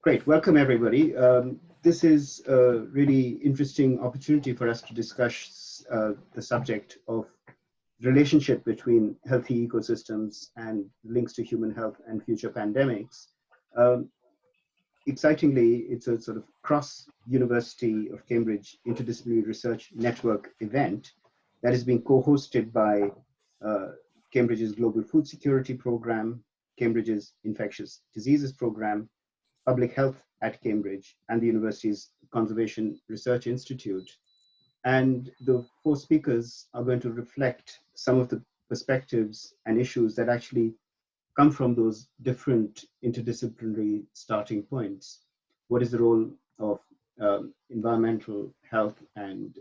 Great, welcome everybody. This is a really interesting opportunity for us to discuss the subject of relationship between healthy ecosystems and links to human health and future pandemics. Excitingly, it's a sort of cross-University of Cambridge interdisciplinary research network event that is being co-hosted by Cambridge's Global Food Security Program, Cambridge's Infectious Diseases Program, Public Health at Cambridge, and the university's Conservation Research Institute. And the four speakers are going to reflect some of the perspectives and issues that actually come from those different interdisciplinary starting points. What is the role of environmental health and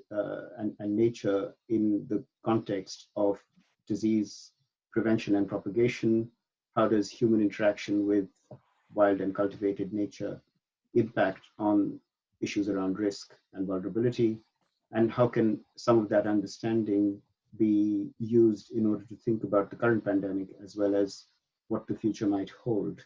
nature in the context of disease prevention and propagation? How does human interaction with wild and cultivated nature impact on issues around risk and vulnerability? And how can some of that understanding be used in order to think about the current pandemic as well as what the future might hold?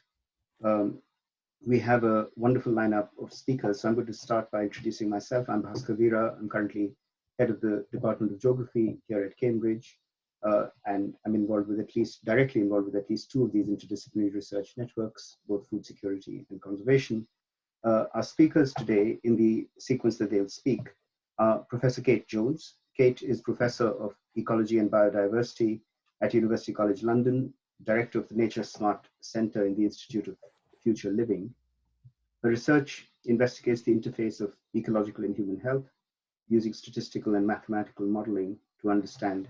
We have a wonderful lineup of speakers. So I'm going to start by introducing myself. I'm Bhaskar Veera. I'm currently head of the Department of Geography here at Cambridge. And I'm directly involved with at least two of these interdisciplinary research networks, both food security and conservation. Our speakers today, in the sequence that they'll speak, are Professor Kate Jones. Kate is Professor of Ecology and Biodiversity at University College London, Director of the Nature Smart Centre in the Institute of Future Living. Her research investigates the interface of ecological and human health, using statistical and mathematical modelling to understand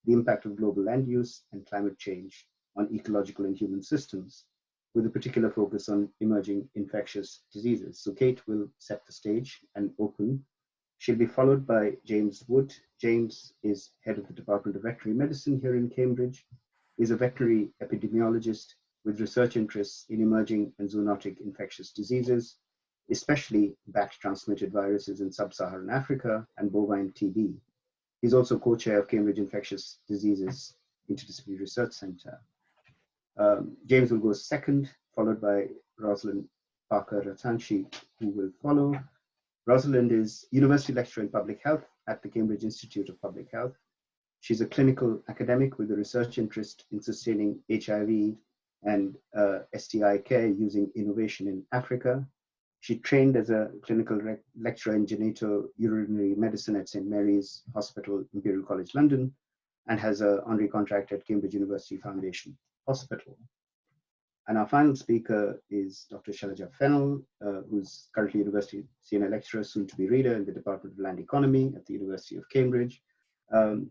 the impact of global land use and climate change on ecological and human systems, with a particular focus on emerging infectious diseases. So Kate will set the stage and open. She'll be followed by James Wood. James is head of the Department of Veterinary Medicine here in Cambridge. He's a veterinary epidemiologist with research interests in emerging and zoonotic infectious diseases, especially bat-transmitted viruses in sub-Saharan Africa and bovine TB. He's also co-chair of Cambridge Infectious Diseases Interdisciplinary Research Centre. James will go second, followed by Rosalind Parker-Ratanchi, who will follow. Rosalind is University Lecturer in Public Health at the Cambridge Institute of Public Health. She's a clinical academic with a research interest in sustaining HIV and STI care using innovation in Africa. She trained as a clinical lecturer in genitourinary medicine at St. Mary's Hospital, Imperial College London, and has an honorary contract at Cambridge University Foundation Hospital. And our final speaker is Dr. Shailaja Fennell, who's currently University Senior Lecturer, soon to be reader in the Department of Land Economy at the University of Cambridge.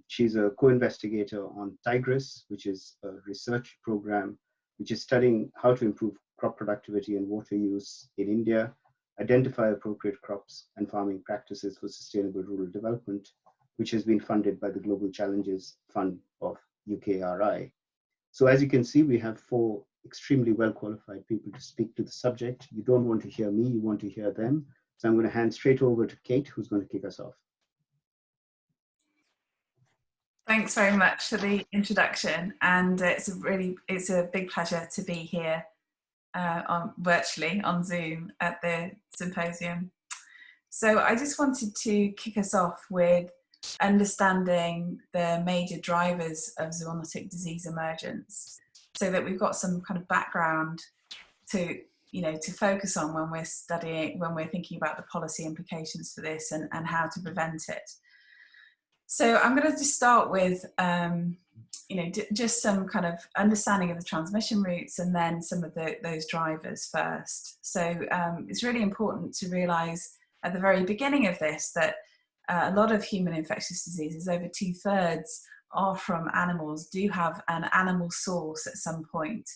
She's a co-investigator on Tigris, which is a research program which is studying how to improve crop productivity and water use in India, identify appropriate crops and farming practices for sustainable rural development, which has been funded by the Global Challenges Fund of UKRI. So as you can see, we have four extremely well-qualified people to speak to the subject. You don't want to hear me, you want to hear them. So I'm going to hand straight over to Kate, who's going to kick us off. Thanks very much for the introduction, and it's a big pleasure to be here virtually on Zoom at the symposium. So I just wanted to kick us off with understanding the major drivers of zoonotic disease emergence, so that we've got some kind of background to focus on when we're thinking about the policy implications for this and how to prevent it. So I'm going to just start with, just some kind of understanding of the transmission routes and then some of those drivers first. So it's really important to realise at the very beginning of this that a lot of human infectious diseases, over 2/3, are from animals, do have an animal source at some point,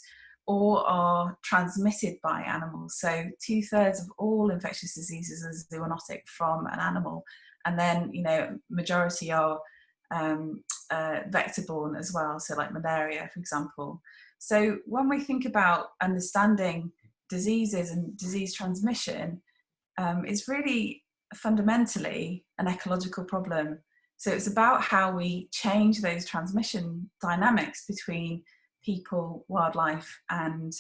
or are transmitted by animals. So 2/3 of all infectious diseases are zoonotic from an animal. And then, majority are vector-borne as well, so like malaria, for example. So when we think about understanding diseases and disease transmission, it's really fundamentally an ecological problem. So it's about how we change those transmission dynamics between people, wildlife, and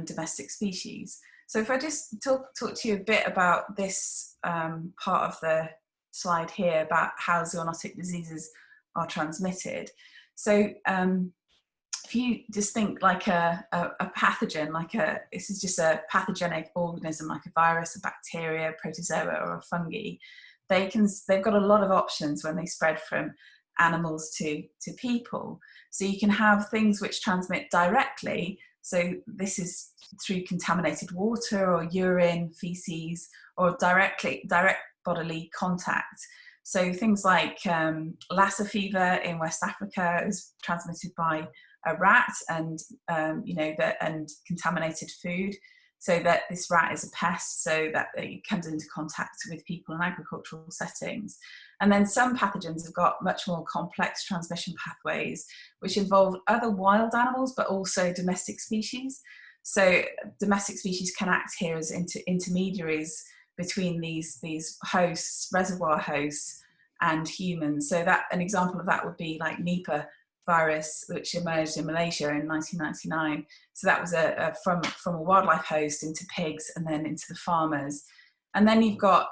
domestic species. So if I just talk to you a bit about this part of the slide here about how zoonotic diseases are transmitted. So if you just think like a pathogen, this is just a pathogenic organism like a virus, a bacteria, protozoa, or a fungi, they've got a lot of options when they spread from animals to people. So you can have things which transmit directly. So this is through contaminated water or urine, feces, or direct bodily contact. So things like Lassa fever in West Africa is transmitted by a rat and and contaminated food, so that this rat is a pest, so that it comes into contact with people in agricultural settings. And then some pathogens have got much more complex transmission pathways, which involve other wild animals, but also domestic species. So domestic species can act here as intermediaries between these hosts, reservoir hosts, and humans. So that an example of that would be like Nipah virus, which emerged in Malaysia in 1999. So that was from a wildlife host into pigs and then into the farmers. And then you've got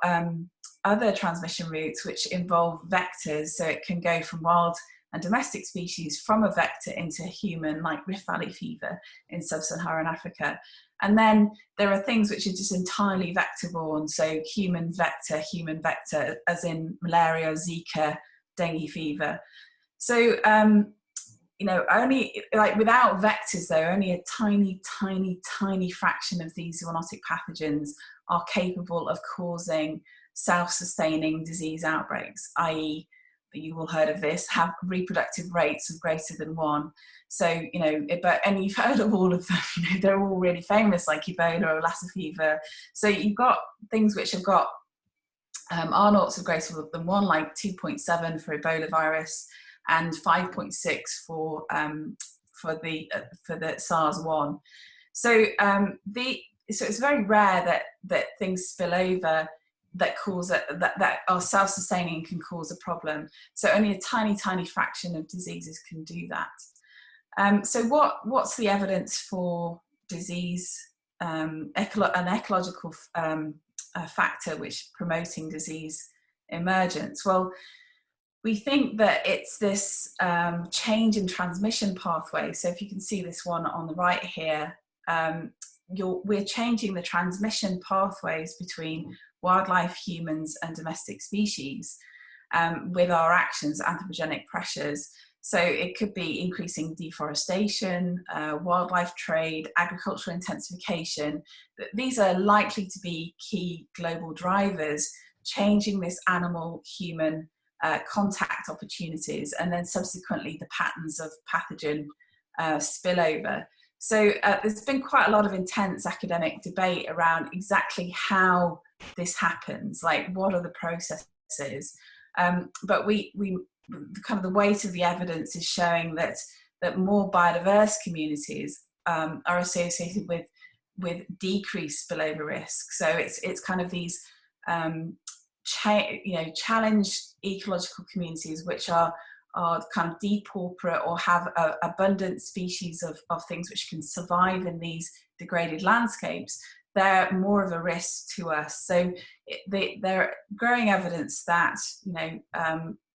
other transmission routes which involve vectors. So it can go from wild and domestic species from a vector into human, like Rift Valley fever in sub-Saharan Africa. And then there are things which are just entirely vector-borne. So human vector, as in malaria, Zika, dengue fever. So only like without vectors though, only a tiny fraction of these zoonotic pathogens are capable of causing self-sustaining disease outbreaks, i.e., you all heard of this, have reproductive rates of greater than 1. So, and you've heard of all of them, they're all really famous, like Ebola or Lassa fever. So you've got things which have got R-naughts of greater than 1, like 2.7 for Ebola virus, and 5.6 for the SARS-1. So so it's very rare that things spill over that are self-sustaining and can cause a problem. So only a tiny fraction of diseases can do that. So what's the evidence for disease, an ecological factor which promoting disease emergence? Well, we think that it's this change in transmission pathway. So if you can see this one on the right here, we're changing the transmission pathways between wildlife, humans, and domestic species with our actions, anthropogenic pressures. So it could be increasing deforestation, wildlife trade, agricultural intensification. These are likely to be key global drivers, changing this animal-human contact opportunities, and then subsequently the patterns of pathogen spillover. So there's been quite a lot of intense academic debate around exactly how this happens, like what are the processes. But we kind of the weight of the evidence is showing that more biodiverse communities are associated with decreased spillover risk. So it's kind of these challenged ecological communities which are kind of depauperate or have abundant species of things which can survive in these degraded landscapes. They're more of a risk to us. So there are growing evidence that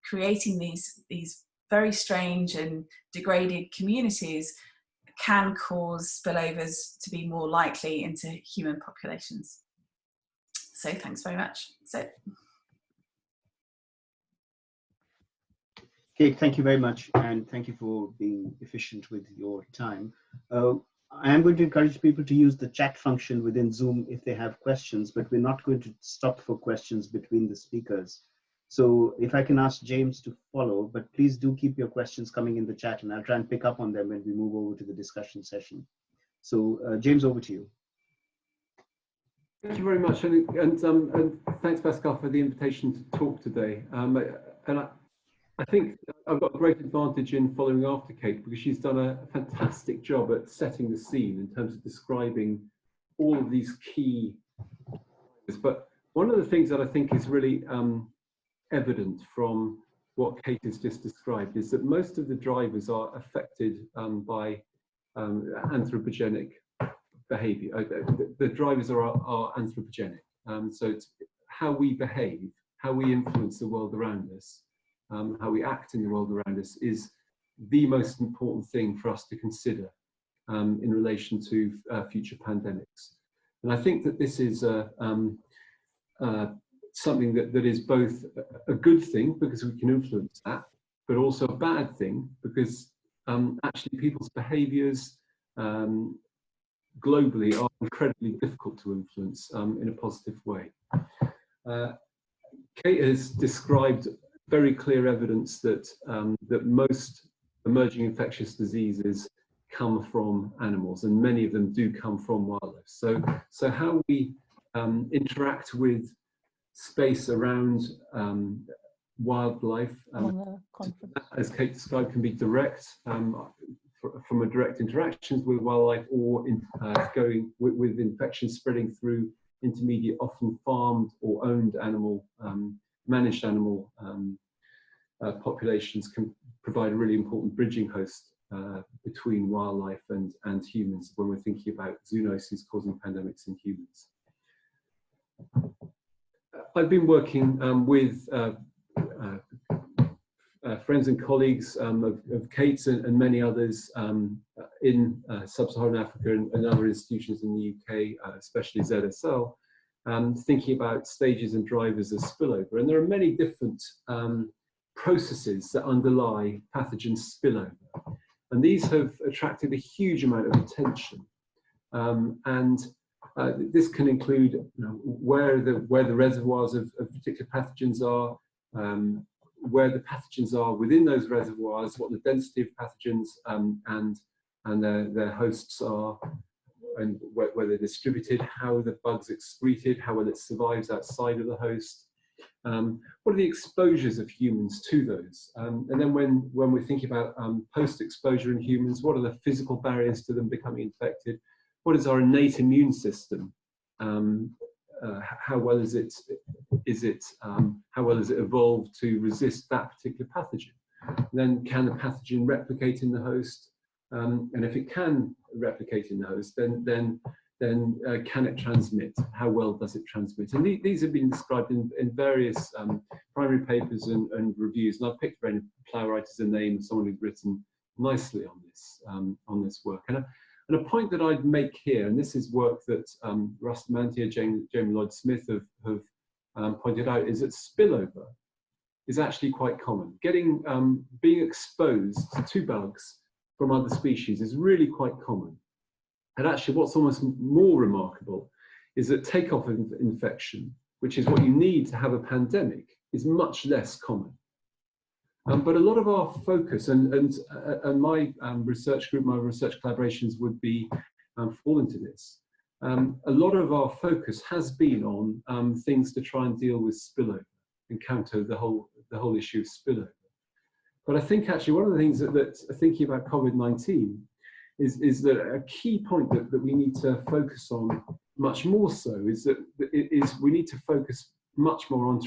creating these very strange and degraded communities can cause spillovers to be more likely into human populations. So thanks very much. That's it. Kate, thank you very much, and thank you for being efficient with your time. I am going to encourage people to use the chat function within Zoom if they have questions, but we're not going to stop for questions between the speakers. So if I can ask James to follow, but please do keep your questions coming in the chat, and I'll try and pick up on them when we move over to the discussion session. So James, over to you. Thank you very much, and thanks, Pascal, for the invitation to talk today. I think I've got a great advantage in following after Kate, because she's done a fantastic job at setting the scene in terms of describing all of these key. But one of the things that I think is really evident from what Kate has just described is that most of the drivers are affected by anthropogenic behaviour. The drivers are anthropogenic. So it's how we behave, how we influence the world around us, how we act in the world around us is the most important thing for us to consider in relation to future pandemics. And I think that this is something that is both a good thing because we can influence that, but also a bad thing because actually people's behaviours globally are incredibly difficult to influence in a positive way. Kate has described very clear evidence that that most emerging infectious diseases come from animals, and many of them do come from wildlife. So how we interact with space around wildlife, as Kate described, can be direct from a direct interactions with wildlife, or going with infections spreading through intermediate, often farmed or owned animal, managed animal populations can provide a really important bridging host between wildlife and humans when we're thinking about zoonoses causing pandemics in humans. I've been working with friends and colleagues of Kate's and many others in sub-Saharan Africa and other institutions in the UK, especially ZSL, thinking about stages and drivers of spillover. And there are many different processes that underlie pathogen spillover. And these have attracted a huge amount of attention. This can include where the reservoirs of particular pathogens are, where the pathogens are within those reservoirs, what the density of pathogens and their hosts are, and where they're distributed, how the bug's excreted, how well it survives outside of the host. What are the exposures of humans to those? And then when we're thinking about post-exposure in humans, what are the physical barriers to them becoming infected? What is our innate immune system? How well is it evolved to resist that particular pathogen? And then can the pathogen replicate in the host? And if it can replicate in the host, then can it transmit? How well does it transmit? And these have been described in various primary papers and reviews. And I've picked Rainer Plowright as a name of someone who's written nicely on this work. And a point that I'd make here, and this is work that Russ Mantia, Jamie Lloyd-Smith have pointed out, is that spillover is actually quite common. Being exposed to bugs from other species is really quite common. And actually what's almost more remarkable is that takeoff infection, which is what you need to have a pandemic, is much less common. But a lot of our focus, and my research group, my research collaborations would fall into this. A lot of our focus has been on things to try and deal with spillover and counter the whole issue of spillover. But I think actually one of the things that thinking about COVID-19 is that a key point that we need to focus on much more so is that we need to focus much more on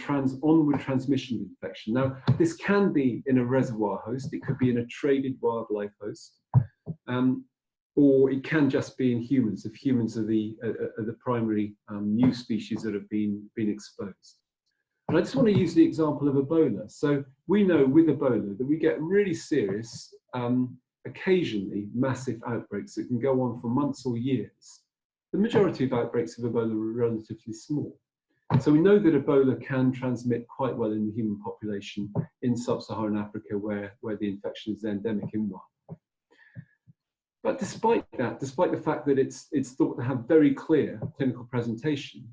onward transmission of infection. Now, this can be in a reservoir host, it could be in a traded wildlife host, or it can just be in humans, if humans are the primary new species that have been exposed. And I just want to use the example of Ebola. So we know with Ebola that we get really serious, occasionally massive outbreaks that can go on for months or years. The majority of outbreaks of Ebola are relatively small. So we know that Ebola can transmit quite well in the human population in sub-Saharan Africa, where the infection is endemic in wildlife. But despite that, despite the fact that it's thought to have very clear clinical presentation,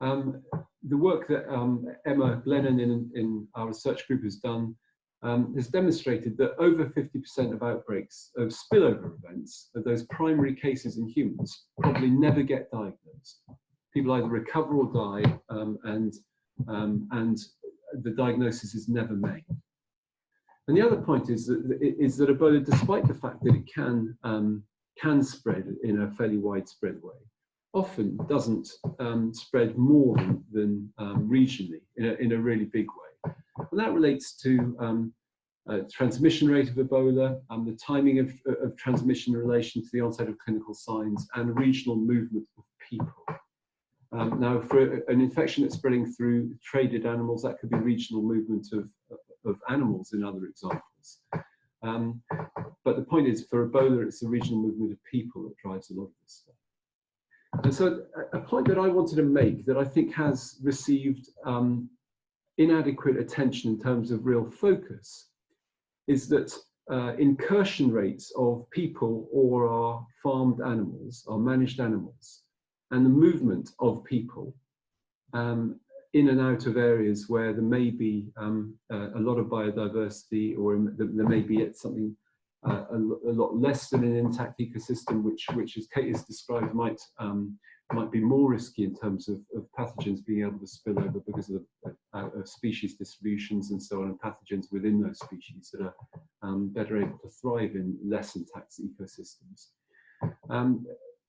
the work that Emma Glennon in our research group has done has demonstrated that over 50% of outbreaks of spillover events, of those primary cases in humans, probably never get diagnosed. People either recover or die, and the diagnosis is never made. And the other point is that Ebola, despite the fact that it can spread in a fairly widespread way, often doesn't spread more than regionally in a really big way. And that relates to transmission rate of Ebola, the timing of transmission in relation to the onset of clinical signs, and regional movement of people. Now, for an infection that's spreading through traded animals, that could be regional movement of animals in other examples. But the point is, for Ebola, it's the regional movement of people that drives a lot of this stuff. And so a point that I wanted to make that I think has received inadequate attention in terms of real focus is that incursion rates of people or our farmed animals, our managed animals, and the movement of people in and out of areas where there may be a lot of biodiversity, or there may be something a lot less than an intact ecosystem, which as Kate has described, might be more risky in terms of pathogens being able to spill over because of species distributions and so on, and pathogens within those species that are better able to thrive in less intact ecosystems.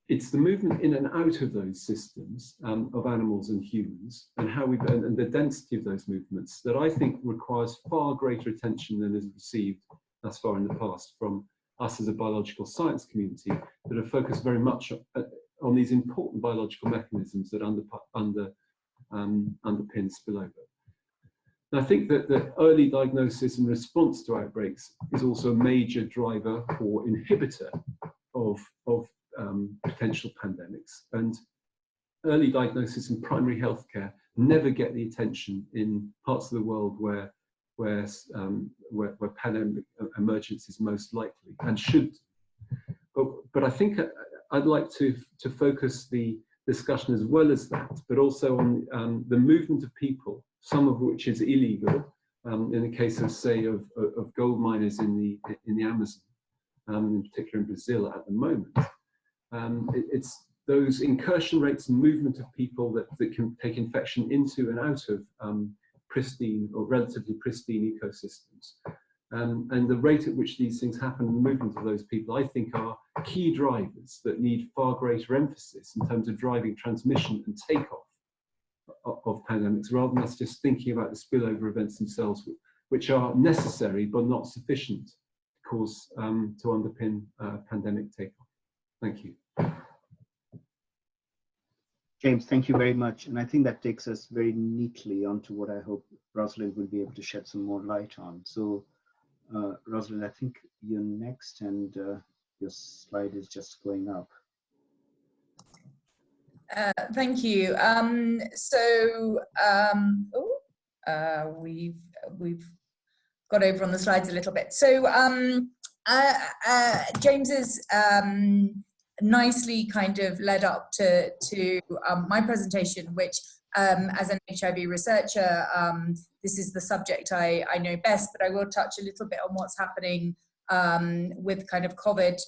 It's the movement in and out of those systems of animals and humans, and and the density of those movements that I think requires far greater attention than is received thus far in the past from us as a biological science community that have focused very much on these important biological mechanisms that underpin spillover. And I think that the early diagnosis and response to outbreaks is also a major driver or inhibitor of potential pandemics. And early diagnosis and primary healthcare never get the attention in parts of the world where pandemic emergence is most likely and should. But I think I'd like to focus the discussion as well as that, but also on the movement of people, some of which is illegal, in the case of, say, of gold miners in the Amazon, in particular in Brazil at the moment. It's those incursion rates and movement of people that can take infection into and out of pristine or relatively pristine ecosystems. And the rate at which these things happen and the movement of those people, I think, are key drivers that need far greater emphasis in terms of driving transmission and takeoff of pandemics, rather than us just thinking about the spillover events themselves, which are necessary but not sufficient to underpin pandemic takeoff. Thank you. James, thank you very much. And I think that takes us very neatly onto what I hope Rosalind will be able to shed some more light on. So, Rosalind, I think you're next, and your slide is just going up. Thank you. We've got over on the slides a little bit. So James's nicely kind of led up to my presentation, which as an HIV researcher, this is the subject I know best, but I will touch a little bit on what's happening with kind of COVID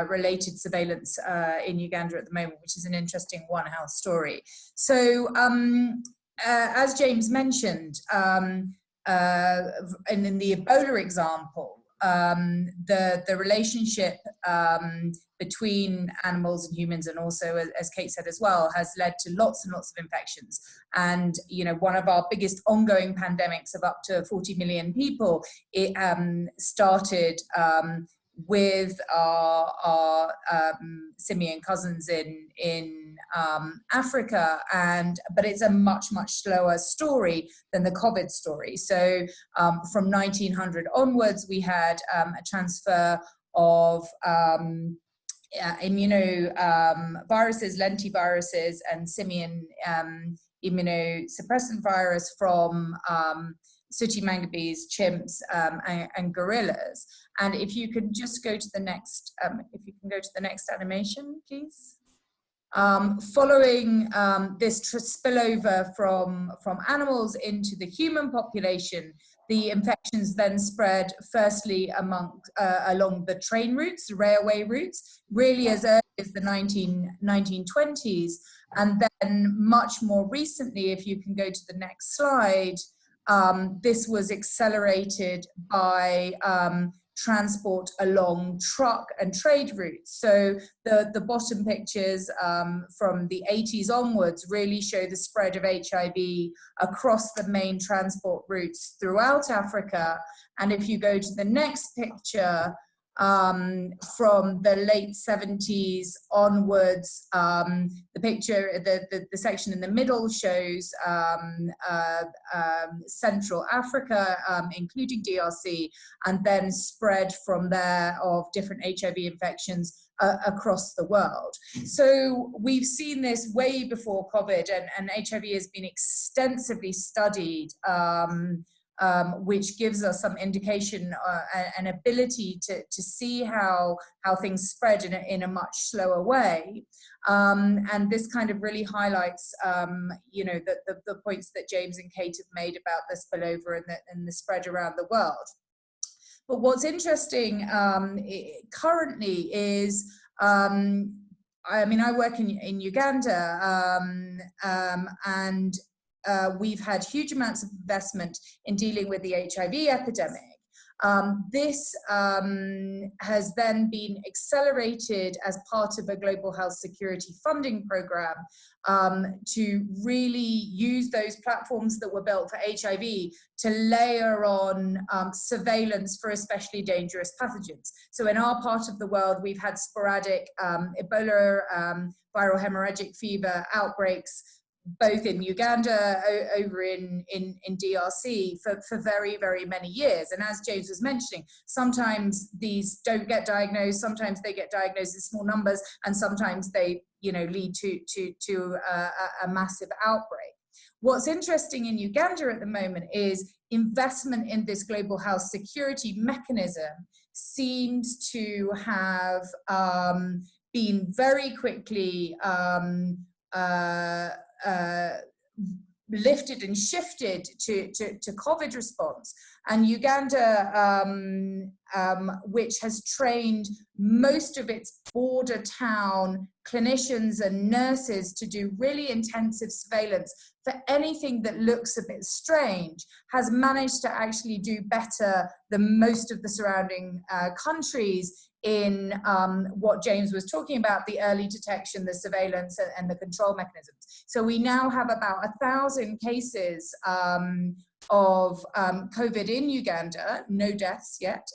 related surveillance in Uganda at the moment, which is an interesting one health story. So as James mentioned, and in the Ebola example, the relationship between animals and humans, and also, as Kate said as well, has led to lots and lots of infections. And, you know, one of our biggest ongoing pandemics of up to 40 million people, it started with our simian cousins in Africa, but it's a much slower story than the COVID story. So from 1900 onwards, we had a transfer of immunoviruses, lentiviruses, and simian immunosuppressant virus from sooty mangabes, chimps, and gorillas. And if you could just go to the next, animation, please. Following this spillover from animals into the human population, the infections then spread firstly along the train routes, the railway routes, really as early as the 1920s. And then much more recently, if you can go to the next slide, this was accelerated by transport along truck and trade routes. So the bottom pictures from the 80s onwards really show the spread of HIV across the main transport routes throughout Africa. And if you go to the next picture, from the late 70s onwards, the picture, the section in the middle shows Central Africa, including DRC, and then spread from there of different HIV infections across the world. So we've seen this way before COVID, and HIV has been extensively studied, which gives us some indication and ability to see how things spread in a much slower way. And this kind of really highlights, you know, the points that James and Kate have made about the spillover and the spread around the world. But what's interesting currently is, I mean, I work in Uganda, and we've had huge amounts of investment in dealing with the HIV epidemic. This has then been accelerated as part of a global health security funding program to really use those platforms that were built for HIV to layer on surveillance for especially dangerous pathogens. So in our part of the world, we've had sporadic Ebola, viral hemorrhagic fever outbreaks, both in Uganda, over in DRC for very, very many years. And as James was mentioning, sometimes these don't get diagnosed, sometimes they get diagnosed in small numbers, and sometimes they, you know, lead to a massive outbreak. What's interesting in Uganda at the moment is investment in this global health security mechanism seems to have been very quickly lifted and shifted to COVID response. And Uganda, which has trained most of its border town clinicians and nurses to do really intensive surveillance for anything that looks a bit strange, has managed to actually do better than most of the surrounding countries in what James was talking about, the early detection, the surveillance, and the control mechanisms. So we now have about 1,000 cases of COVID in Uganda, no deaths yet,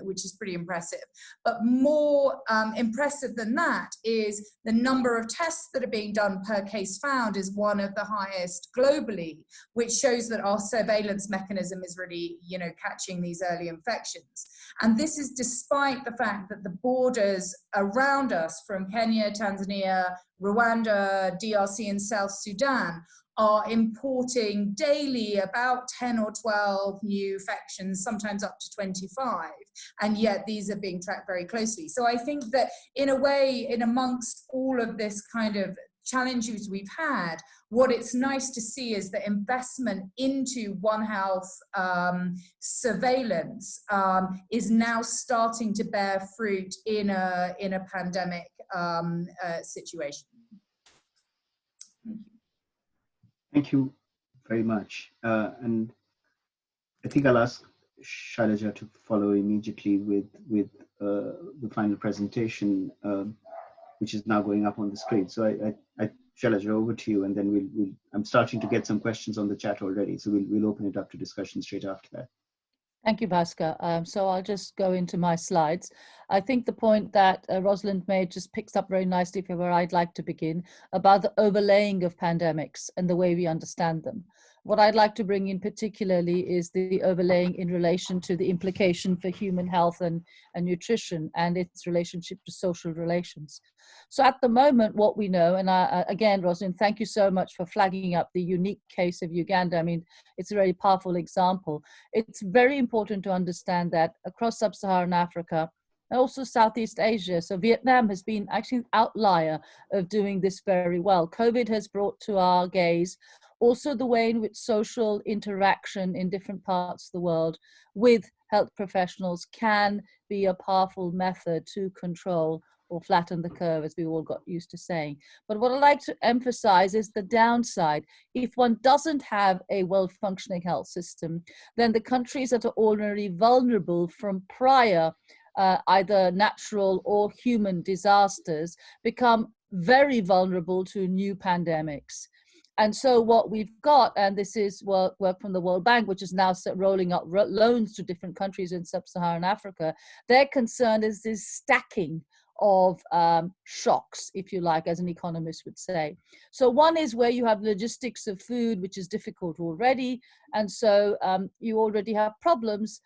which is pretty impressive. But more impressive than that is the number of tests that are being done per case found is one of the highest globally, which shows that our surveillance mechanism is really, you know, catching these early infections. And this is despite the fact that the borders around us from Kenya, Tanzania, Rwanda, DRC, and South Sudan are importing daily about 10 or 12 new infections, sometimes up to 25, and yet these are being tracked very closely. So I think that in a way, in amongst all of this kind of challenges we've had, what it's nice to see is the investment into One Health surveillance is now starting to bear fruit in a pandemic situation. Thank you very much. And I think I'll ask Shailaja to follow immediately with the final presentation, which is now going up on the screen. So Shailaja, over to you, and then I'm starting to get some questions on the chat already, so we'll open it up to discussion straight after that. Thank you, Bhaskar. So I'll just go into my slides. I think the point that Rosalind made just picks up very nicely for where I'd like to begin, about the overlaying of pandemics and the way we understand them. What I'd like to bring in particularly is the overlaying in relation to the implication for human health and nutrition and its relationship to social relations. So at the moment, what we know, and again, Rosalind, thank you so much for flagging up the unique case of Uganda. I mean, it's a very powerful example. It's very important to understand that across sub-Saharan Africa, and also Southeast Asia. So Vietnam has been actually an outlier of doing this very well. COVID has brought to our gaze also the way in which social interaction in different parts of the world with health professionals can be a powerful method to control or flatten the curve, as we all got used to saying. But what I like to emphasize is the downside. If one doesn't have a well-functioning health system, then the countries that are already vulnerable from prior either natural or human disasters become very vulnerable to new pandemics. And so what we've got, and this is work from the World Bank, which is now rolling up loans to different countries in sub-Saharan Africa, their concern is this stacking of shocks, if you like, as an economist would say. So one is where you have logistics of food, which is difficult already. And so you already have problems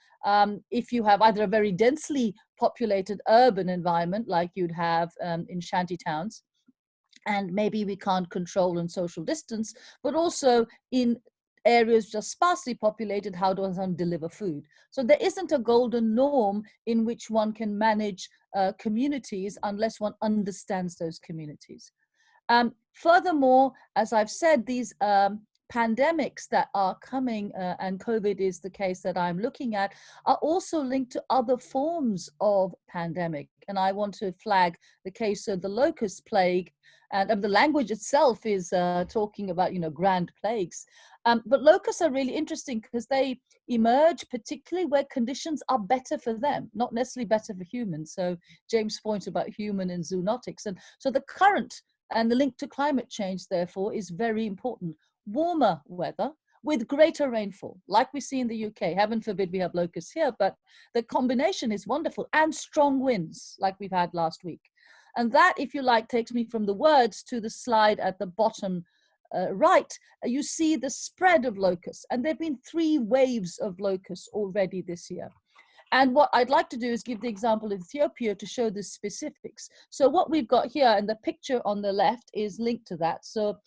if you have either a very densely populated urban environment, like you'd have in shanty towns, and maybe we can't control and social distance, but also in areas just sparsely populated, how does one deliver food? So there isn't a golden norm in which one can manage communities unless one understands those communities. Furthermore, as I've said, these pandemics that are coming, and COVID is the case that I'm looking at, are also linked to other forms of pandemic. And I want to flag the case of the locust plague, and the language itself is talking about, grand plagues. But locusts are really interesting because they emerge particularly where conditions are better for them, not necessarily better for humans. So James' point about human and zoonotics. And so the current and the link to climate change, therefore, is very important. Warmer weather with greater rainfall, like we see in the UK. Heaven forbid we have locusts here, but the combination is wonderful. And strong winds, like we've had last week. And that, if you like, takes me from the words to the slide at the bottom right. You see the spread of locusts. And there have been 3 waves of locusts already this year. And what I'd like to do is give the example of Ethiopia to show the specifics. So what we've got here, and the picture on the left is linked to that. So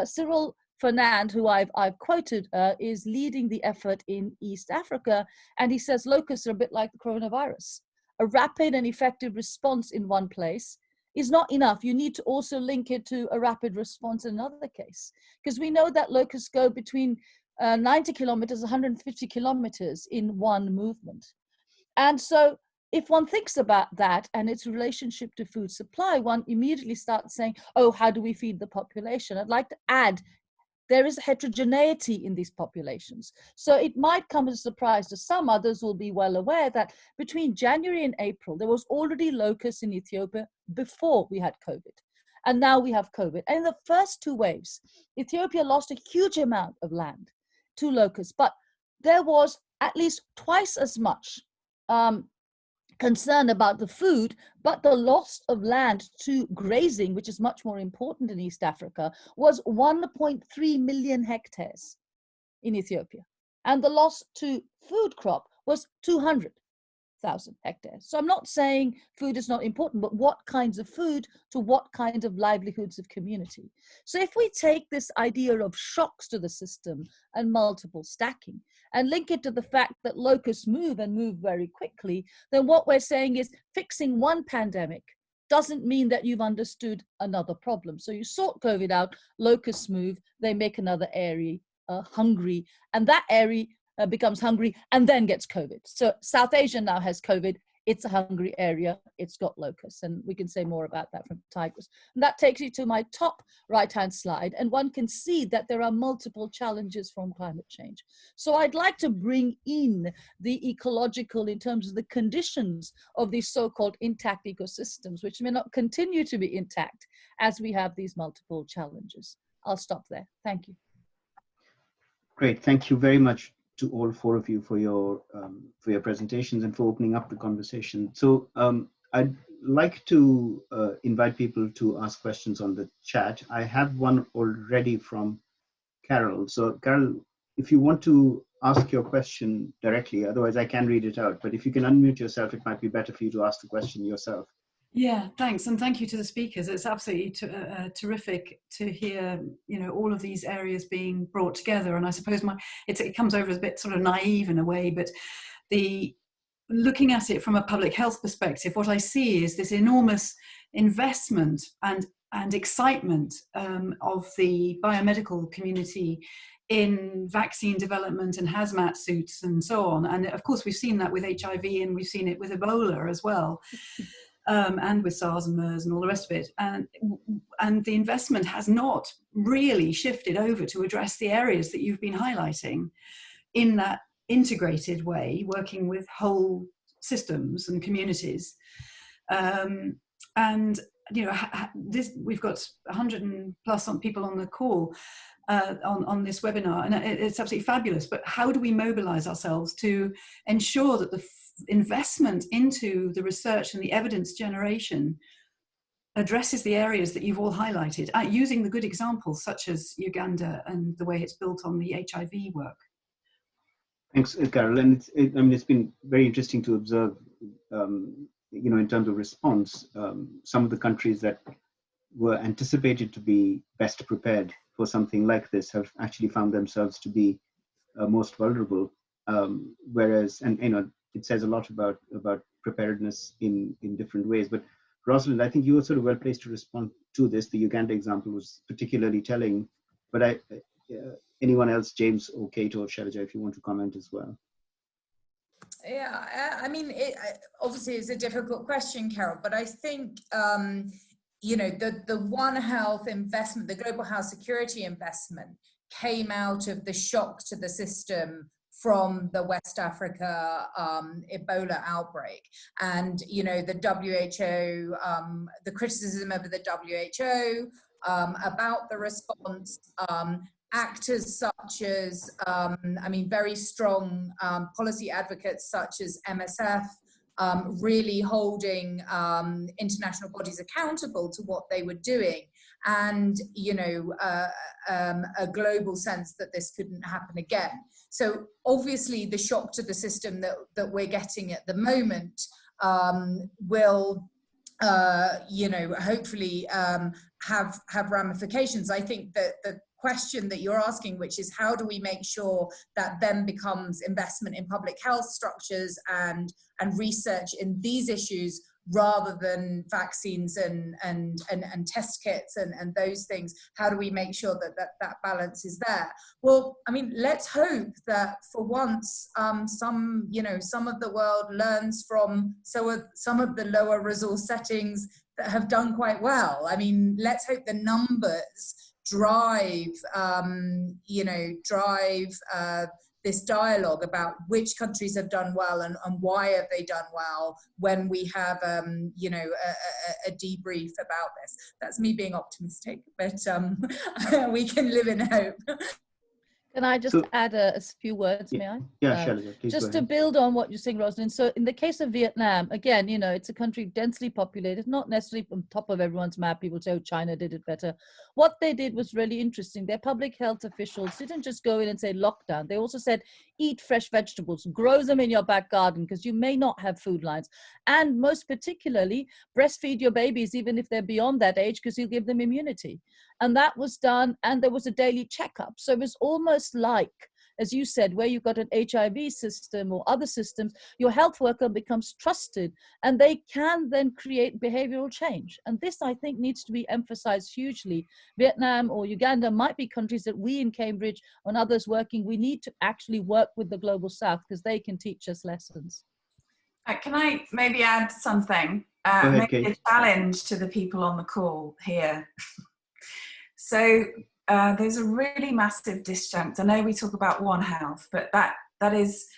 Cyril Fernand, who I've quoted, is leading the effort in East Africa. And he says locusts are a bit like the coronavirus. A rapid and effective response in one place is not enough. You need to also link it to a rapid response in another case. Because we know that locusts go between 90 kilometers, 150 kilometers in one movement. And so if one thinks about that and its relationship to food supply, one immediately starts saying, oh, how do we feed the population? I'd like to add, there is heterogeneity in these populations. So it might come as a surprise to some, others will be well aware that between January and April, there was already locusts in Ethiopia before we had COVID. And now we have COVID. And in the first 2 waves, Ethiopia lost a huge amount of land to locusts, but there was at least twice as much concern about the food, but the loss of land to grazing, which is much more important in East Africa, was 1.3 million hectares in Ethiopia. And the loss to food crop was 200,000 hectares. So I'm not saying food is not important, but what kinds of food to what kind of livelihoods of community. So if we take this idea of shocks to the system and multiple stacking and link it to the fact that locusts move and move very quickly, then what we're saying is fixing one pandemic doesn't mean that you've understood another problem. So you sort COVID out, locusts move, they make another area hungry, and that area becomes hungry and then gets COVID. So South Asia now has COVID. It's a hungry area. It's got locusts. And we can say more about that from Tigris. And that takes you to my top right-hand slide. And one can see that there are multiple challenges from climate change. So I'd like to bring in the ecological in terms of the conditions of these so-called intact ecosystems, which may not continue to be intact as we have these multiple challenges. I'll stop there. Thank you. Great. Thank you very much to all 4 of you for your presentations and for opening up the conversation. So I'd like to invite people to ask questions on the chat. I have one already from Carol. So Carol, if you want to ask your question directly, otherwise I can read it out, but if you can unmute yourself, it might be better for you to ask the question yourself. Yeah, thanks, and thank you to the speakers. It's absolutely terrific to hear, all of these areas being brought together. And I suppose it comes over as a bit sort of naive in a way, but looking at it from a public health perspective, what I see is this enormous investment and excitement of the biomedical community in vaccine development and hazmat suits and so on. And of course, we've seen that with HIV and we've seen it with Ebola as well. and with SARS and MERS and all the rest of it. And the investment has not really shifted over to address the areas that you've been highlighting in that integrated way, working with whole systems and communities. And you know, we've got 100 and plus people on the call on this webinar, and it's absolutely fabulous. But how do we mobilize ourselves to ensure that the investment into the research and the evidence generation addresses the areas that you've all highlighted, using the good examples such as Uganda and the way it's built on the HIV work? Thanks, Carol. And it's been very interesting to observe, you know, in terms of response, some of the countries that were anticipated to be best prepared for something like this have actually found themselves to be most vulnerable. Whereas, and you know, it says a lot about preparedness in different ways. But Rosalind, I think you were sort of well placed to respond to this. The Uganda example was particularly telling. But anyone else, James or Kate or Shailaja, if you want to comment as well. Yeah, I mean, obviously it's a difficult question, Carol, but I think, you know, the One Health investment, the global health security investment came out of the shock to the system from the West Africa Ebola outbreak. And, you know, the WHO, the criticism of the WHO about the response, actors such as, I mean, very strong policy advocates such as MSF, really holding international bodies accountable to what they were doing, and, you know, a global sense that this couldn't happen again. So obviously the shock to the system that we're getting at the moment will, you know, hopefully have ramifications. I think that the question that you're asking, which is how do we make sure that then becomes investment in public health structures and research in these issues rather than vaccines and test kits and those things. How do we make sure that balance is there? Well, I mean, let's hope that for once some of the world learns from some of the lower resource settings that have done quite well. I mean, let's hope the numbers drive this dialogue about which countries have done well and why have they done well when we have a debrief about this. That's me being optimistic, but we can live in hope. Can I just add a few words, may I? Yeah, Shailaja, please just go ahead. to build on what you're saying, Rosalind. So in the case of Vietnam, again, you know, it's a country densely populated, not necessarily on top of everyone's map. People say, oh, China did it better. What they did was really interesting. Their public health officials didn't just go in and say lockdown. They also said, eat fresh vegetables, grow them in your back garden because you may not have food lines. And most particularly, breastfeed your babies, even if they're beyond that age, because you'll give them immunity. And that was done, and there was a daily checkup. So it was almost like, as you said, where you've got an HIV system or other systems, your health worker becomes trusted, and they can then create behavioral change. And this, I think, needs to be emphasized hugely. Vietnam or Uganda might be countries that we in Cambridge and others working, we need to actually work with the Global South because they can teach us lessons. Can I maybe add something? Maybe a challenge to the people on the call here. So there's a really massive disjunct. I know we talk about One Health, but that is,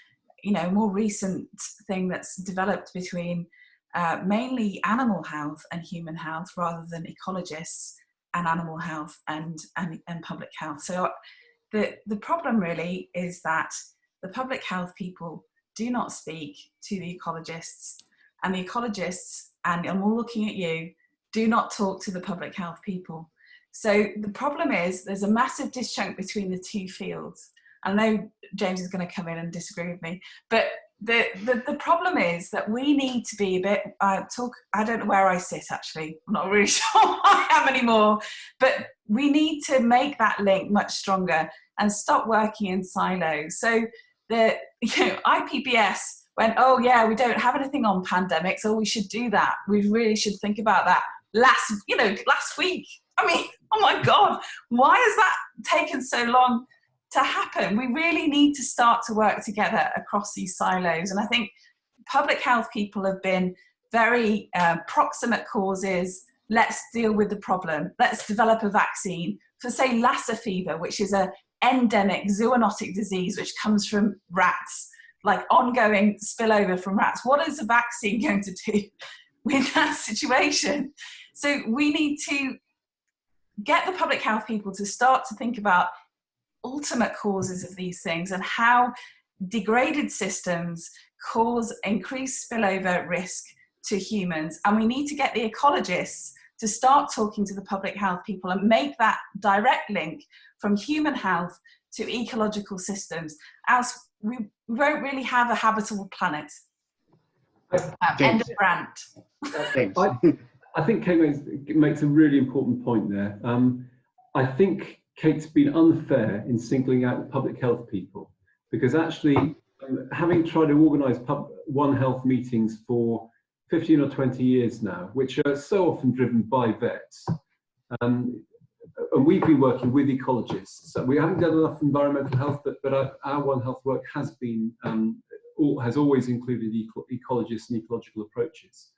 you know, a more recent thing that's developed between mainly animal health and human health rather than ecologists and animal health and public health. So the problem really is that the public health people do not speak to the ecologists, and the ecologists, and I'm all looking at you, do not talk to the public health people. So the problem is there's a massive disjunct between the two fields. I know James is going to come in and disagree with me, but the problem is that we need to be a bit, I don't know where I sit actually, I'm not really sure I am anymore, but we need to make that link much stronger and stop working in silos. So the IPBS went, oh yeah, we don't have anything on pandemics, oh we should do that, we really should think about that last week. I mean, oh my God, why has that taken so long to happen? We really need to start to work together across these silos. And I think public health people have been very proximate causes. Let's deal with the problem. Let's develop a vaccine for, say, Lassa fever, which is an endemic zoonotic disease which comes from rats, like ongoing spillover from rats. What is a vaccine going to do with that situation? So we need to get the public health people to start to think about ultimate causes of these things and how degraded systems cause increased spillover risk to humans. And we need to get the ecologists to start talking to the public health people and make that direct link from human health to ecological systems, else we won't really have a habitable planet. End of rant. I think Kate makes a really important point there. I think Kate's been unfair in singling out the public health people, because actually, having tried to organise One Health meetings for 15 or 20 years now, which are so often driven by vets, and we've been working with ecologists. So we haven't done enough environmental health, but our One Health work has been has always included ecologists and ecological approaches.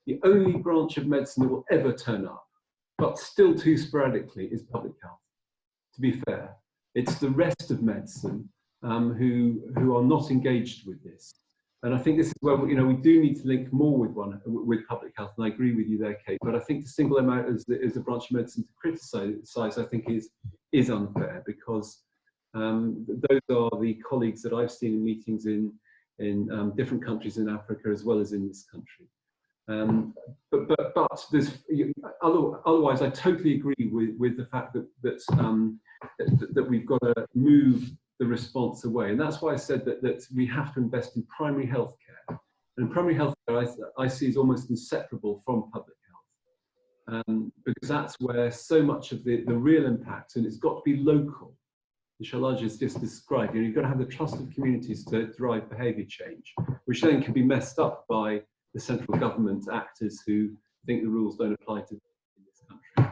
The only branch of medicine that will ever turn up, but still too sporadically, is public health. To be fair, it's the rest of medicine who are not engaged with this. And I think this is where we do need to link more with public health. And I agree with you there, Kate. But I think to single them out as a branch of medicine to criticise, I think is unfair, because those are the colleagues that I've seen in meetings in different countries in Africa as well as in this country. But there's otherwise, I totally agree with the fact that we've got to move the response away, and that's why I said that we have to invest in primary health care. And primary health care I see is almost inseparable from public health, because that's where so much of the real impact, and it's got to be local. Shailaja has just described, you've got to have the trust of communities to drive behaviour change, which then can be messed up by the central government actors who think the rules don't apply to in this country.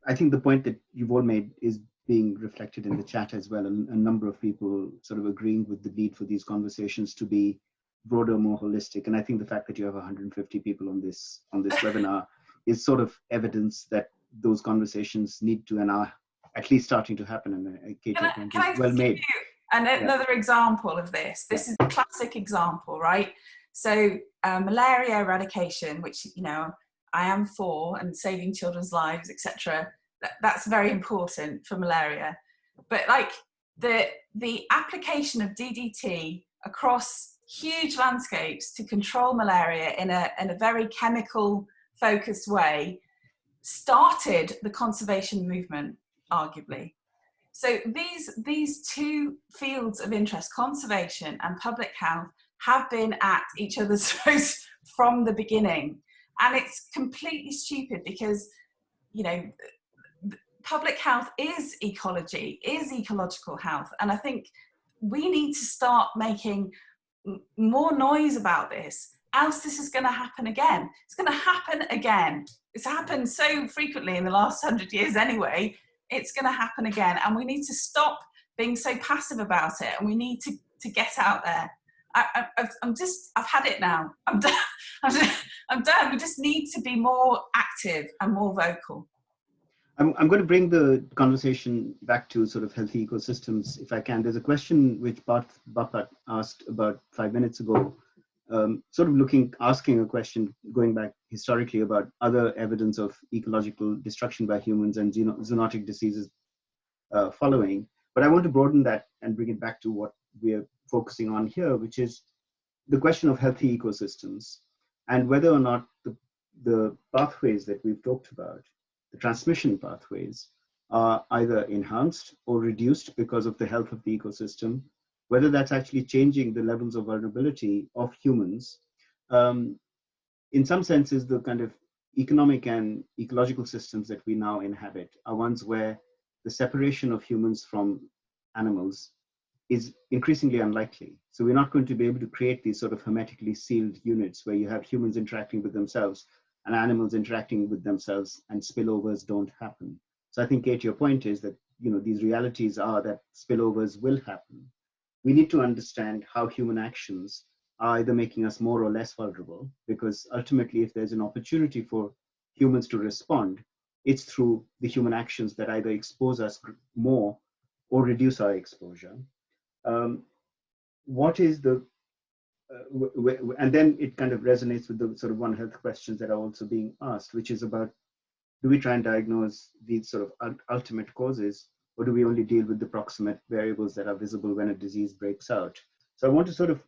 I think the point that you've all made is being reflected in the chat as well, and a number of people sort of agreeing with the need for these conversations to be broader, more holistic. And I think the fact that you have 150 people on this webinar is sort of evidence that those conversations need to and are at least starting to happen. And Kate, can I well made. Another example of this. This is a classic example, right? So malaria eradication, which I am for, and saving children's lives, etc. That's very important for malaria. But like the application of DDT across huge landscapes to control malaria in a very chemical focused way started the conservation movement, arguably. So these two fields of interest, conservation and public health, have been at each other's throats from the beginning. And it's completely stupid because, public health is ecology, is ecological health. And I think we need to start making more noise about this, else this is going to happen again. It's going to happen again. It's happened so frequently in the last 100 years anyway. It's going to happen again. And we need to stop being so passive about it. And we need to get out there. I've had it now. I'm done. I'm done. We just need to be more active and more vocal. I'm going to bring the conversation back to sort of healthy ecosystems, if I can. There's a question which Bapat asked about 5 minutes ago, asking a question going back historically about other evidence of ecological destruction by humans and zoonotic diseases following. But I want to broaden that and bring it back to what we are focusing on here, which is the question of healthy ecosystems and whether or not the pathways that we've talked about, the transmission pathways, are either enhanced or reduced because of the health of the ecosystem, whether that's actually changing the levels of vulnerability of humans. In some senses, the kind of economic and ecological systems that we now inhabit are ones where the separation of humans from animals is increasingly unlikely. So we're not going to be able to create these sort of hermetically sealed units where you have humans interacting with themselves and animals interacting with themselves and spillovers don't happen. So I think, Kate, your point is that these realities are that spillovers will happen. we need to understand how human actions are either making us more or less vulnerable, because ultimately, if there's an opportunity for humans to respond, it's through the human actions that either expose us more or reduce our exposure. What is the, and then it kind of resonates with the sort of One Health questions that are also being asked, which is about, do we try and diagnose these sort of ultimate causes, or do we only deal with the proximate variables that are visible when a disease breaks out? So I want to sort of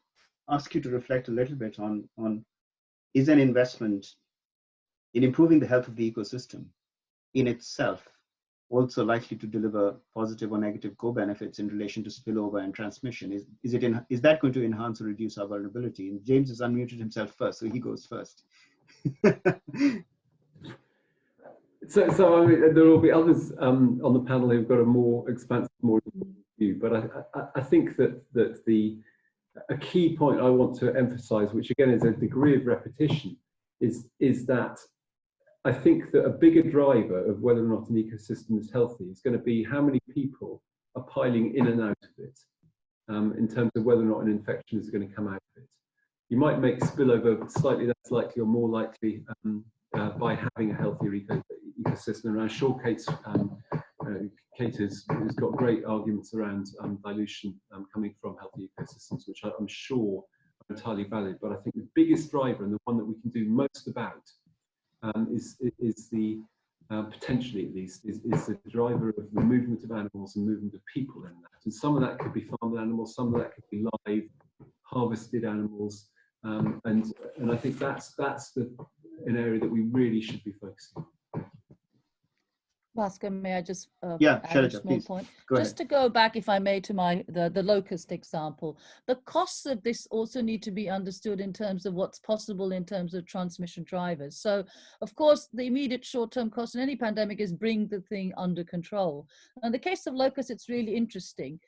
ask you to reflect a little bit on is an investment in improving the health of the ecosystem in itself also likely to deliver positive or negative co-benefits in relation to spillover and transmission? Is that going to enhance or reduce our vulnerability? And James has unmuted himself first, so he goes first. So I mean, there will be others on the panel who've got a more expansive, more view. But I think that a key point I want to emphasise, which again is a degree of repetition, is that I think that a bigger driver of whether or not an ecosystem is healthy is going to be how many people are piling in and out of it, in terms of whether or not an infection is going to come out of it. You might make spillover slightly less likely or more likely by having a healthier ecosystem. And I'm sure Kate has got great arguments around dilution coming from healthy ecosystems, which I'm sure are entirely valid. But I think the biggest driver, and the one that we can do most about, is the potentially at least is the driver of the movement of animals and movement of people in that. And some of that could be farmed animals, some of that could be live, harvested animals, and I think that's an area that we really should be focusing on. Bhaskar, may I just add Shailaja, a small please. point? Go Just ahead. to go back, if I may, to the locust example. The costs of this also need to be understood in terms of what's possible in terms of transmission drivers. So, of course, the immediate short-term cost in any pandemic is bring the thing under control. In the case of locusts, it's really interesting.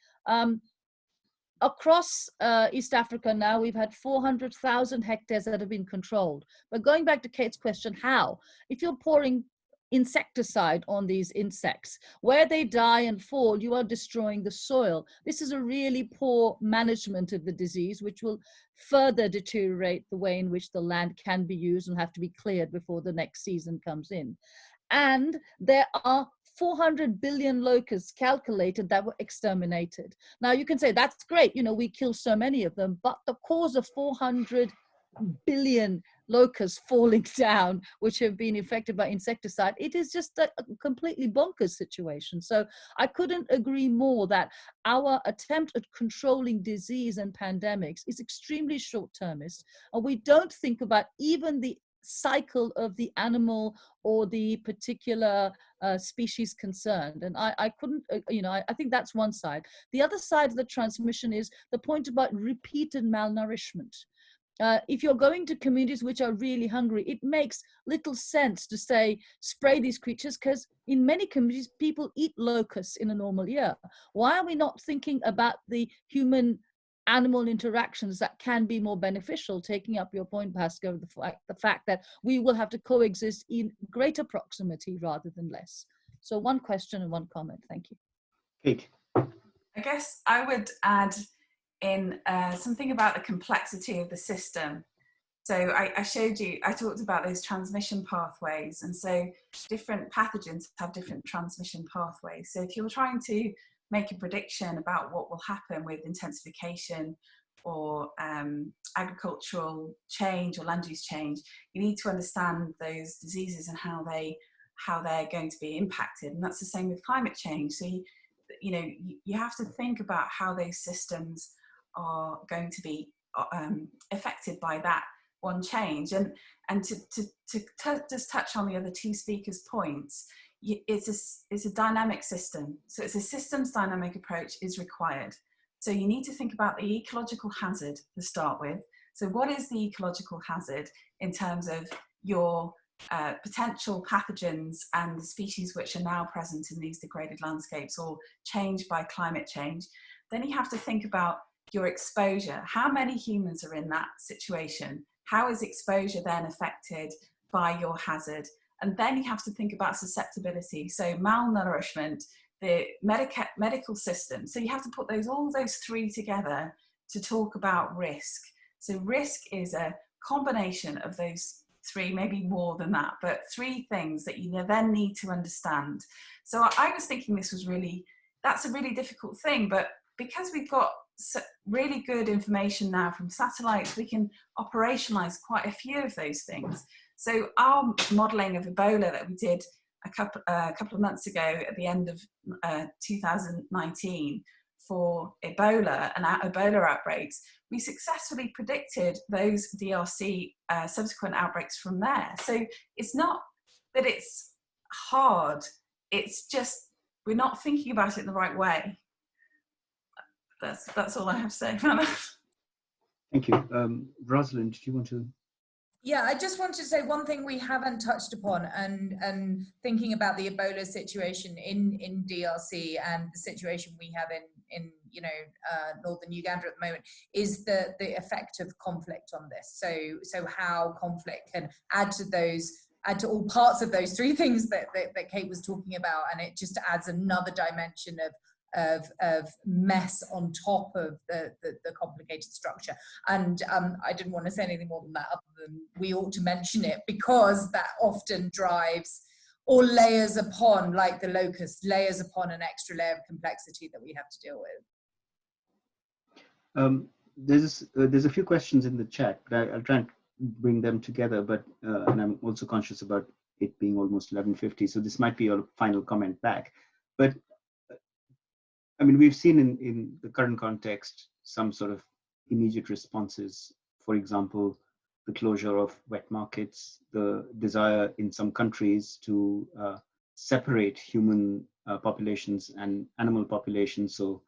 Across East Africa now, we've had 400,000 hectares that have been controlled. But going back to Kate's question, how? If you're pouring insecticide on these insects, where they die and fall, you are destroying the soil. This is a really poor management of the disease, which will further deteriorate the way in which the land can be used and have to be cleared before the next season comes in. And there are 400 billion locusts calculated that were exterminated. Now you can say that's great, you know, we kill so many of them, but the cause of 400 billion locusts falling down, which have been infected by insecticide, it is just a completely bonkers situation. So I couldn't agree more that our attempt at controlling disease and pandemics is extremely short-termist, and we don't think about even the cycle of the animal or the particular species concerned. And I couldn't, you know, I think that's one side. The other side of the transmission is the point about repeated malnourishment. If you're going to communities which are really hungry, it makes little sense to say, spray these creatures, because in many communities, people eat locusts in a normal year. Why are we not thinking about the human-animal interactions that can be more beneficial, taking up your point, Bhaskar, the fact that we will have to coexist in greater proximity rather than less. So one question and one comment. Thank you. Kate. I guess I would add in something about the complexity of the system. So I showed you, I talked about those transmission pathways, and so different pathogens have different transmission pathways. So if you're trying to make a prediction about what will happen with intensification or agricultural change or land use change, you need to understand those diseases and how they're going to be impacted. And that's the same with climate change. So you have to think about how those systems are going to be affected by that one change. And to just touch on the other two speakers' points, it's a dynamic system. So it's a systems dynamic approach is required. So you need to think about the ecological hazard to start with. So what is the ecological hazard in terms of your potential pathogens and the species which are now present in these degraded landscapes or changed by climate change? Then you have to think about your exposure. How many humans are in that situation? How is exposure then affected by your hazard? And then you have to think about susceptibility. So malnourishment the medical system. So you have to put all those three together to talk about risk. So risk is a combination of those three, maybe more than that, but three things that you then need to understand. So I was thinking that's a really difficult thing, but because we've got really good information now from satellites, we can operationalize quite a few of those things. So our modeling of Ebola that we did a couple of months ago at the end of 2019 for Ebola and Ebola outbreaks, we successfully predicted those DRC subsequent outbreaks from there. So it's not that it's hard, it's just we're not thinking about it in the right way. That's all I have to say about that. Thank you. Rosalind, do you want to? Yeah, I just wanted to say one thing we haven't touched upon, and thinking about the Ebola situation in DRC and the situation we have in northern Uganda at the moment, is the effect of conflict on this. So how conflict can add to all parts of those three things that Kate was talking about, and it just adds another dimension of mess on top of the complicated structure. And I didn't want to say anything more than that, other than we ought to mention it, because that often drives or layers upon, like the locust, layers upon an extra layer of complexity that we have to deal with. There's a few questions in the chat, but I'll try and bring them together, but and I'm also conscious about it being almost 11:50, so this might be your final comment back. But I mean, we've seen in the current context some sort of immediate responses. For example, the closure of wet markets, the desire in some countries to separate human populations and animal populations. So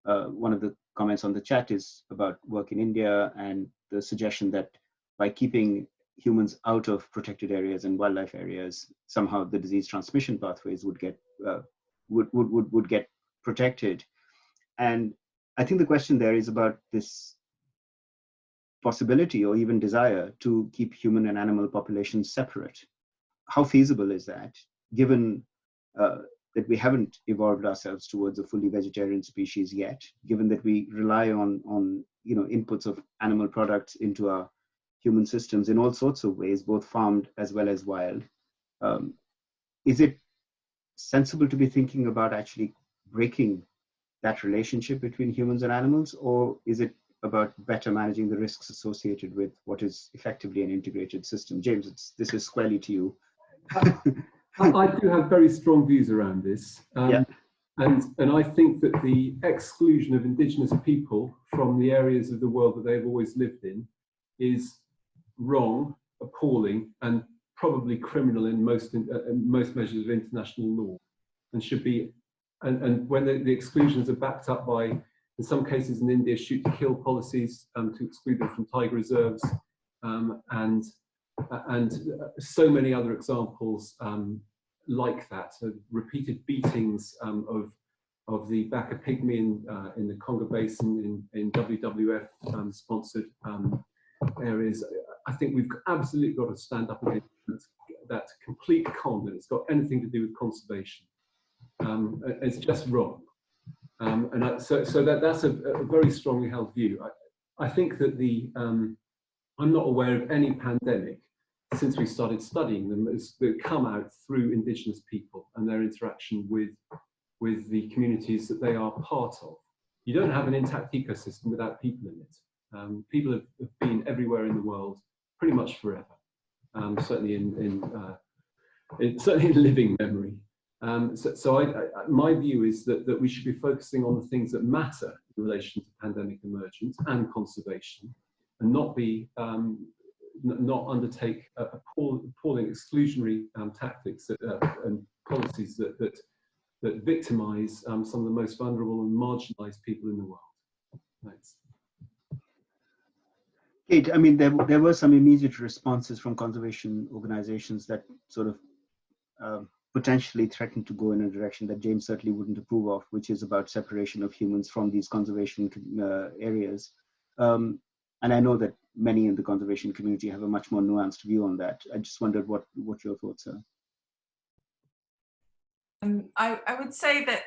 one of the comments on the chat is about work in India and the suggestion that by keeping humans out of protected areas and wildlife areas, somehow the disease transmission pathways would get protected. And I think the question there is about this possibility or even desire to keep human and animal populations separate. How feasible is that, given that we haven't evolved ourselves towards a fully vegetarian species yet, given that we rely on inputs of animal products into our human systems in all sorts of ways, both farmed as well as wild? Is it sensible to be thinking about actually breaking that relationship between humans and animals, or is it about better managing the risks associated with what is effectively an integrated system? James, this is squarely to you. I do have very strong views around this. Yeah. And I think that the exclusion of indigenous people from the areas of the world that they've always lived in is wrong, appalling, and probably criminal in most measures of international law, and should be. And when the exclusions are backed up by, in some cases in India, shoot to kill policies to exclude them from tiger reserves, and so many other examples like that. So repeated beatings of the Baka pygmy in the Congo Basin in WWF sponsored areas. I think we've absolutely got to stand up against that complete con that it's got anything to do with conservation. It's just wrong, so that's a very strongly held view. I think that I'm not aware of any pandemic since we started studying them that come out through indigenous people and their interaction with the communities that they are part of. You don't have an intact ecosystem without people in it. People have been everywhere in the world pretty much forever, certainly certainly in living memory. My view is that we should be focusing on the things that matter in relation to pandemic emergence and conservation, and not undertake appalling exclusionary tactics and policies that victimize some of the most vulnerable and marginalized people in the world. Thanks. Kate, I mean, there were some immediate responses from conservation organizations that sort of potentially threatened to go in a direction that James certainly wouldn't approve of, which is about separation of humans from these conservation areas. And I know that many in the conservation community have a much more nuanced view on that. I just wondered what your thoughts are. I would say that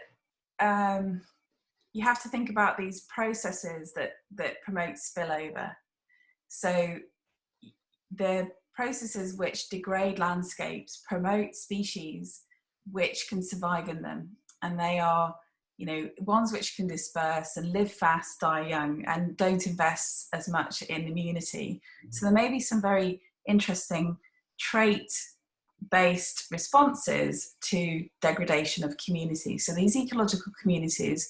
you have to think about these processes that promote spillover. So the processes which degrade landscapes promote species which can survive in them, and they are, you know, ones which can disperse and live fast, die young, and don't invest as much in immunity. So there may be some very interesting trait-based responses to degradation of communities. So these ecological communities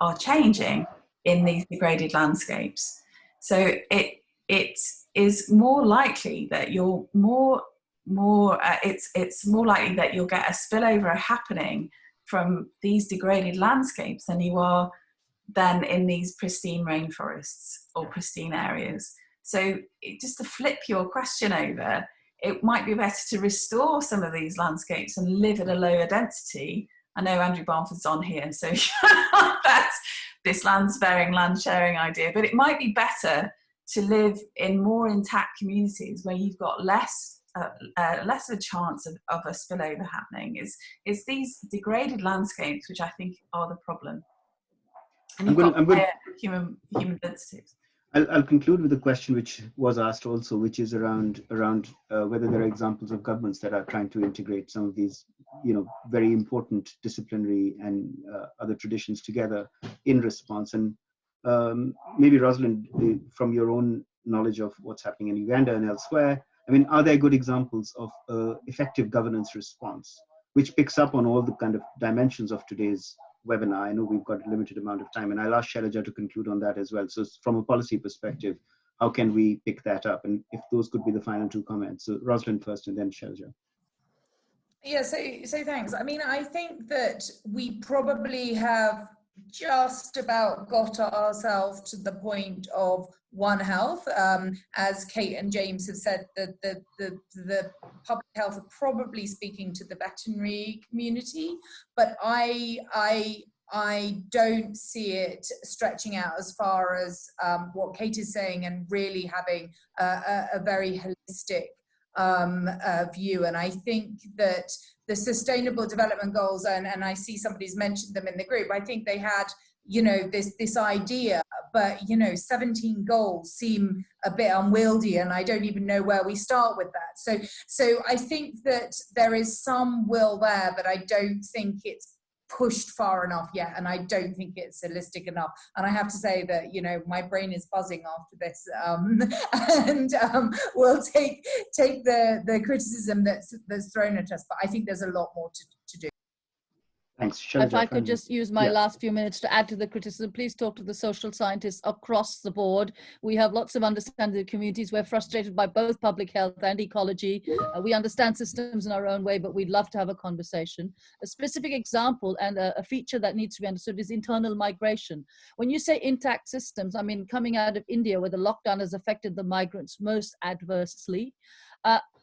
are changing in these degraded landscapes. So it is more likely that you're it's more likely that you'll get a spillover happening from these degraded landscapes than you are then in these pristine rainforests or pristine areas. So just to flip your question over, it might be better to restore some of these landscapes and live at a lower density. I know Andrew Barnford's on here, so that's this land-sparing, land-sharing idea, but it might be better to live in more intact communities where you've got less of a chance of a spillover happening. It's these degraded landscapes which I think are the problem. And you've got higher human densities. I'll conclude with a question which was asked also, which is around whether there are examples of governments that are trying to integrate some of these, you know, very important disciplinary and other traditions together in response. And maybe Rosalind, from your own knowledge of what's happening in Uganda and elsewhere, I mean, are there good examples of effective governance response, which picks up on all the kind of dimensions of today's webinar? I know we've got a limited amount of time, and I'll ask Shailaja to conclude on that as well. So from a policy perspective, how can we pick that up? And if those could be the final two comments. So Rosalind first and then Shailaja. Yeah, so thanks. I mean, I think that we probably have just about got ourselves to the point of One Health. As Kate and James have said, the public health are probably speaking to the veterinary community, but I don't see it stretching out as far as what Kate is saying and really having a very holistic view. And I think that the Sustainable Development Goals, and I see somebody's mentioned them in the group, I think they had, you know, this idea, but, you know, 17 goals seem a bit unwieldy, and I don't even know where we start with that. So I think that there is some will there, but I don't think it's pushed far enough yet, and I don't think it's holistic enough. And I have to say that, you know, my brain is buzzing after this, and we'll take the criticism that's thrown at us, but I think there's a lot more to do. Thanks. Shailaja, if I could just use my last few minutes to add to the criticism, please talk to the social scientists across the board. We have lots of understanding of communities. We're frustrated by both public health and ecology. We understand systems in our own way, but we'd love to have a conversation. A specific example and a feature that needs to be understood is internal migration. When you say intact systems, I mean, coming out of India, where the lockdown has affected the migrants most adversely,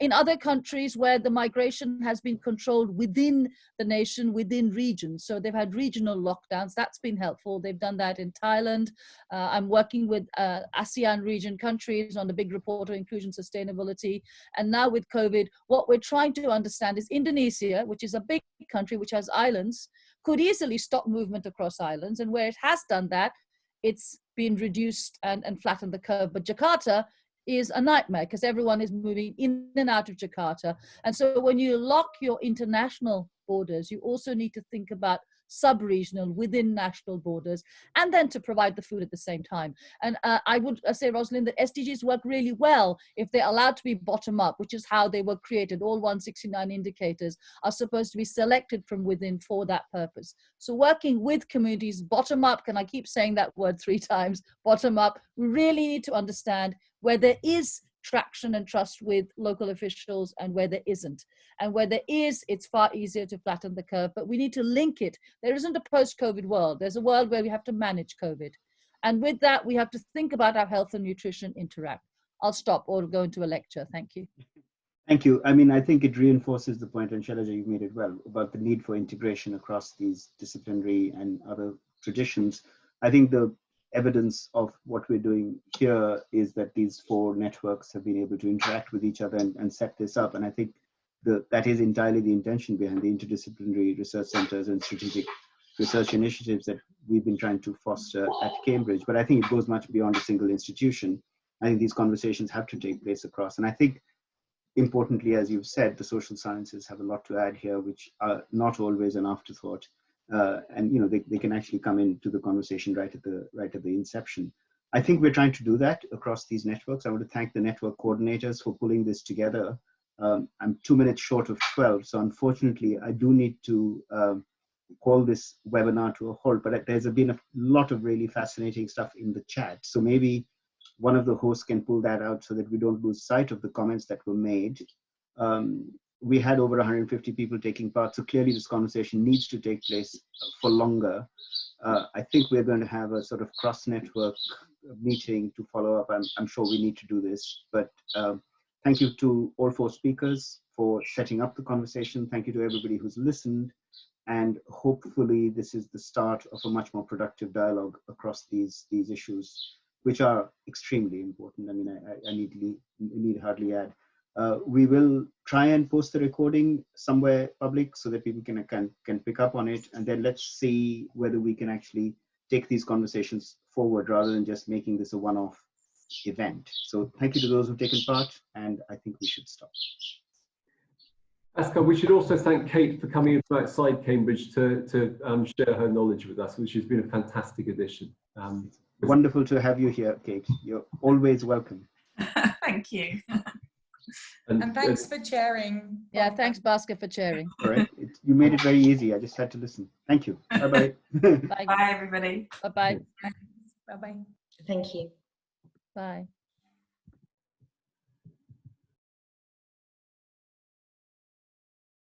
in other countries where the migration has been controlled within the nation, within regions. So they've had regional lockdowns. That's been helpful. They've done that in Thailand. I'm working with ASEAN region countries on the big report on inclusion sustainability. And now with COVID, what we're trying to understand is Indonesia, which is a big country which has islands, could easily stop movement across islands. And where it has done that, it's been reduced and flattened the curve. But Jakarta is a nightmare because everyone is moving in and out of Jakarta. And so when you lock your international borders, you also need to think about sub-regional within national borders, and then to provide the food at the same time. And I would say, Rosalind, that SDGs work really well if they're allowed to be bottom up, which is how they were created. All 169 indicators are supposed to be selected from within for that purpose. So working with communities bottom up, and I keep saying that word 3 times, bottom up, we really need to understand where there is traction and trust with local officials and where there isn't. And where there is, it's far easier to flatten the curve, but we need to link it. There isn't a post-COVID world. There's a world where we have to manage COVID. And with that, we have to think about how health and nutrition interact. I'll stop or go into a lecture. Thank you. Thank you. I mean, I think it reinforces the point, and Shailaja, you made it well, about the need for integration across these disciplinary and other traditions. I think the evidence of what we're doing here is that these 4 networks have been able to interact with each other and set this up. And I think that is entirely the intention behind the interdisciplinary research centers and strategic research initiatives that we've been trying to foster at Cambridge. But I think it goes much beyond a single institution. I think these conversations have to take place across. And I think, importantly, as you've said, the social sciences have a lot to add here, which are not always an afterthought. And they can actually come into the conversation right at the inception. I think we're trying to do that across these networks. I want to thank the network coordinators for pulling this together. I'm 2 minutes short of 12, so unfortunately I do need to call this webinar to a halt, but there's been a lot of really fascinating stuff in the chat. So maybe one of the hosts can pull that out so that we don't lose sight of the comments that were made. We had over 150 people taking part, so clearly this conversation needs to take place for longer. I think we're going to have a sort of cross-network meeting to follow up. I'm sure we need to do this, but thank you to all 4 speakers for setting up the conversation. Thank you to everybody who's listened. And hopefully this is the start of a much more productive dialogue across these issues, which are extremely important. I mean, I need hardly add. We will try and post the recording somewhere public so that people can pick up on it. And then let's see whether we can actually take these conversations forward rather than just making this a one-off event. So thank you to those who've taken part, and I think we should stop. Askar, we should also thank Kate for coming in from outside Cambridge to share her knowledge with us, which has been a fantastic addition. Wonderful to have you here, Kate. You're always welcome. Thank you. And thanks for chairing. Yeah, thanks, Bhaskar, for chairing. All right. You made it very easy. I just had to listen. Thank you. Bye-bye. Bye. Bye, everybody. Bye-bye. Bye-bye. Thank you. Bye.